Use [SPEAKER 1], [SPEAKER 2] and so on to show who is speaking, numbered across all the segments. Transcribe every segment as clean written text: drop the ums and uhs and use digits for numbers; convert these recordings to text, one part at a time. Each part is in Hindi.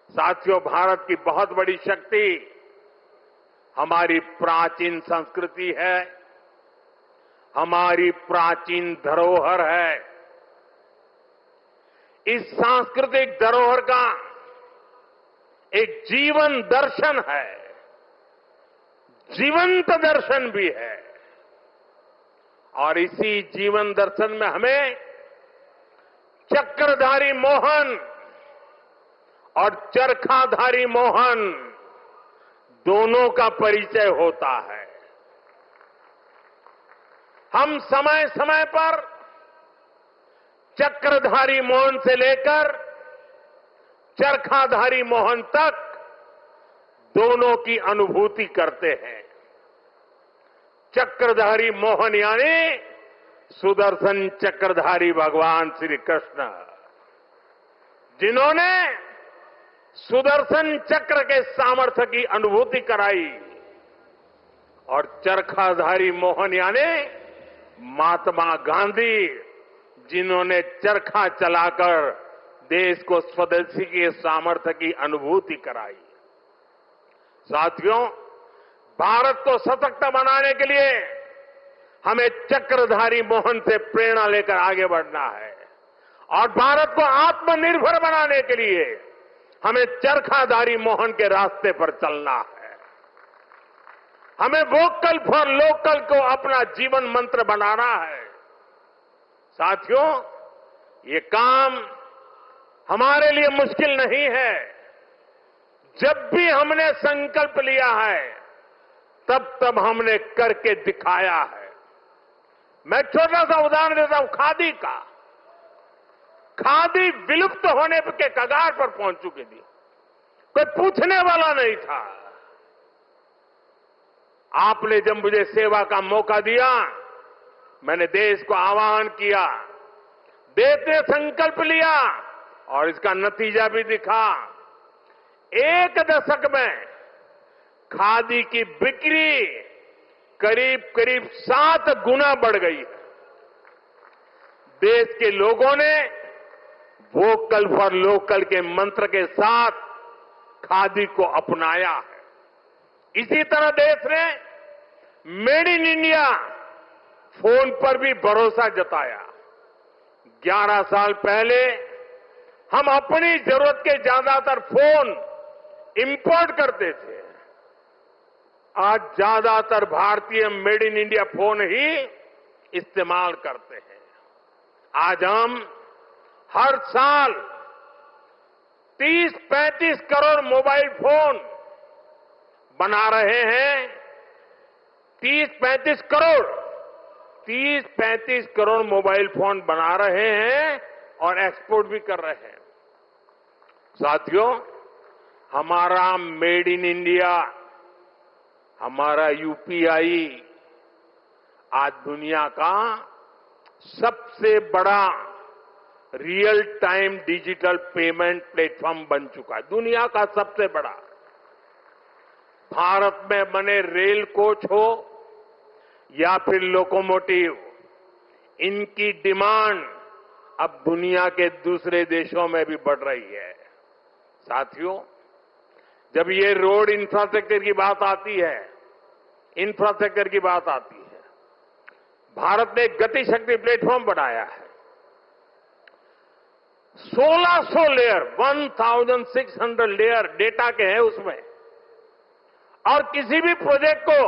[SPEAKER 1] साथियों, भारत की बहुत बड़ी शक्ति हमारी प्राचीन संस्कृति है, हमारी प्राचीन धरोहर है। इस सांस्कृतिक धरोहर का एक जीवन दर्शन है, जीवंत दर्शन भी है। और इसी जीवन दर्शन में हमें चक्रधारी मोहन और चरखाधारी मोहन दोनों का परिचय होता है। हम समय समय पर चक्रधारी मोहन से लेकर चरखाधारी मोहन तक दोनों की अनुभूति करते हैं। चक्रधारी मोहन यानी सुदर्शन चक्रधारी भगवान श्री कृष्ण, जिन्होंने सुदर्शन चक्र के सामर्थ्य की अनुभूति कराई, और चरखाधारी मोहन यानी महात्मा गांधी, जिन्होंने चरखा चलाकर देश को स्वदेशी के सामर्थ्य की अनुभूति कराई। साथियों, भारत को सशक्त बनाने के लिए हमें चक्रधारी मोहन से प्रेरणा लेकर आगे बढ़ना है, और भारत को आत्मनिर्भर बनाने के लिए हमें चरखाधारी मोहन के रास्ते पर चलना है। हमें वोकल फॉर लोकल को अपना जीवन मंत्र बनाना है। साथियों, ये काम हमारे लिए मुश्किल नहीं है। जब भी हमने संकल्प लिया है, तब तब हमने करके दिखाया है। मैं छोटा सा उदाहरण देता हूं खादी का। खादी विलुप्त होने के कगार पर पहुंच चुकी थी, कोई पूछने वाला नहीं था। आपने जब मुझे सेवा का मौका दिया, मैंने देश को आह्वान किया, देश ने संकल्प लिया, और इसका नतीजा भी दिखा। 1 दशक में खादी की बिक्री करीब करीब 7 गुना बढ़ गई है। देश के लोगों ने वोकल फॉर लोकल के मंत्र के साथ खादी को अपनाया है। इसी तरह देश ने मेड इन इंडिया फोन पर भी भरोसा जताया। 11 साल पहले हम अपनी जरूरत के ज्यादातर फोन इंपोर्ट करते थे। आज ज्यादातर भारतीय मेड इन इंडिया फोन ही इस्तेमाल करते हैं। आज हम हर साल 30-35 करोड़ मोबाइल फोन बना रहे हैं। 30-35 करोड़ मोबाइल फोन बना रहे हैं और एक्सपोर्ट भी कर रहे हैं। साथियों, हमारा मेड इन इंडिया, हमारा यूपीआई आज दुनिया का सबसे बड़ा real time digital payment platform बन चुका है। दुनिया का सबसे बड़ा। भारत में बने रेल कोच हो या फिर लोकोमोटिव, इनकी डिमांड अब दुनिया के दूसरे देशों में भी बढ़ रही है। साथियों, जब ये रोड इंफ्रास्ट्रक्चर की बात आती है, भारत ने गति शक्ति प्लेटफॉर्म बनाया है। 1600 लेयर, 1600 लेयर डेटा के हैं उसमें। और किसी भी प्रोजेक्ट को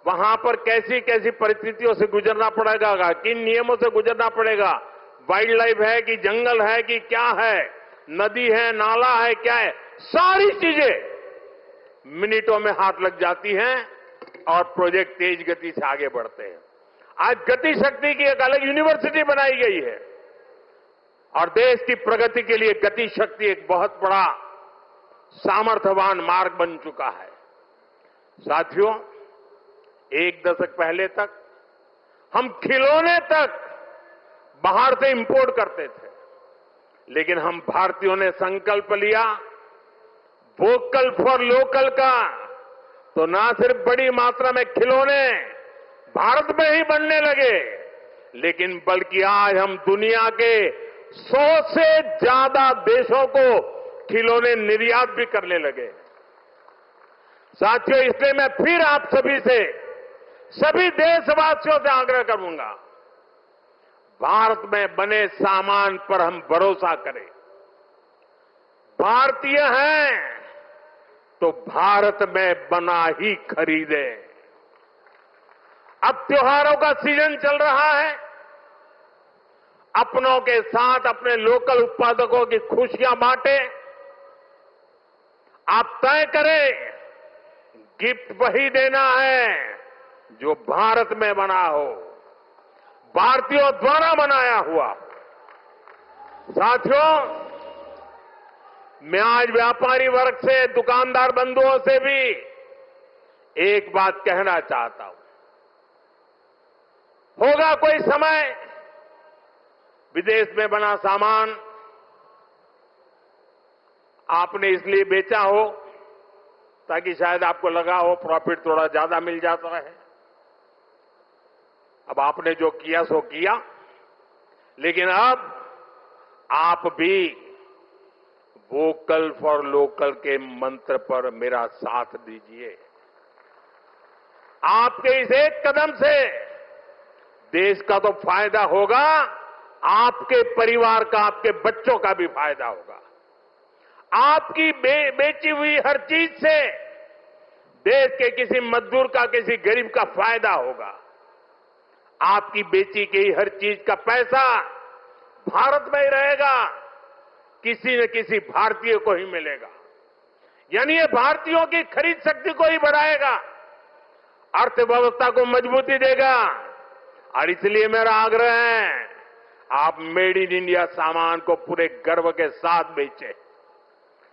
[SPEAKER 1] वहां पर कैसी कैसी परिस्थितियों से गुजरना पड़ेगा, किन नियमों से गुजरना पड़ेगा, वाइल्ड लाइफ है कि जंगल है कि क्या है, नदी है, नाला है, क्या है, सारी चीजें मिनटों में हाथ लग जाती हैं और प्रोजेक्ट तेज गति से आगे बढ़ते हैं। आज गति शक्ति की एक अलग यूनिवर्सिटी बनाई गई है, और देश की प्रगति के लिए गति शक्ति एक बहुत बड़ा सामर्थ्यवान मार्ग बन चुका है। साथियों, 1 दशक पहले तक हम खिलौने तक बाहर से इंपोर्ट करते थे, लेकिन हम भारतीयों ने संकल्प लिया वोकल फॉर लोकल का, तो ना सिर्फ बड़ी मात्रा में खिलौने भारत में ही बनने लगे, लेकिन बल्कि आज हम दुनिया के 100 से ज्यादा देशों को खिलौने निर्यात भी करने लगे। साथियों, इसलिए मैं फिर आप सभी से, सभी देशवासियों से आग्रह करूंगा, भारत में बने सामान पर हम भरोसा करें। भारतीय हैं तो भारत में बना ही खरीदें। अब त्योहारों का सीजन चल रहा है। अपनों के साथ अपने लोकल उत्पादकों की खुशियां बांटें। आप तय करें, गिफ्ट वही देना है जो भारत में बना हो, भारतीयों द्वारा बनाया हुआ। साथियों, मैं आज व्यापारी वर्ग से, दुकानदार बंधुओं से भी एक बात कहना चाहता हूं। होगा कोई समय विदेश में बना सामान आपने इसलिए बेचा हो ताकि शायद आपको लगा हो प्रॉफिट थोड़ा ज्यादा मिल जाता है। अब आपने जो किया सो किया, लेकिन अब आप भी वोकल फॉर लोकल के मंत्र पर मेरा साथ दीजिए। आपके इस एक कदम से देश का तो फायदा होगा, आपके परिवार का, आपके बच्चों का भी फायदा होगा। आपकी बेची हुई हर चीज से देश के किसी मजदूर का, किसी गरीब का फायदा होगा। आपकी बेची गई हर चीज का पैसा भारत में ही रहेगा, किसी न किसी भारतीय को ही मिलेगा। यानी ये भारतीयों की खरीद शक्ति को ही बढ़ाएगा, अर्थव्यवस्था को मजबूती देगा। और इसलिए मेरा आग्रह है, आप मेड इन इंडिया सामान को पूरे गर्व के साथ बेचें।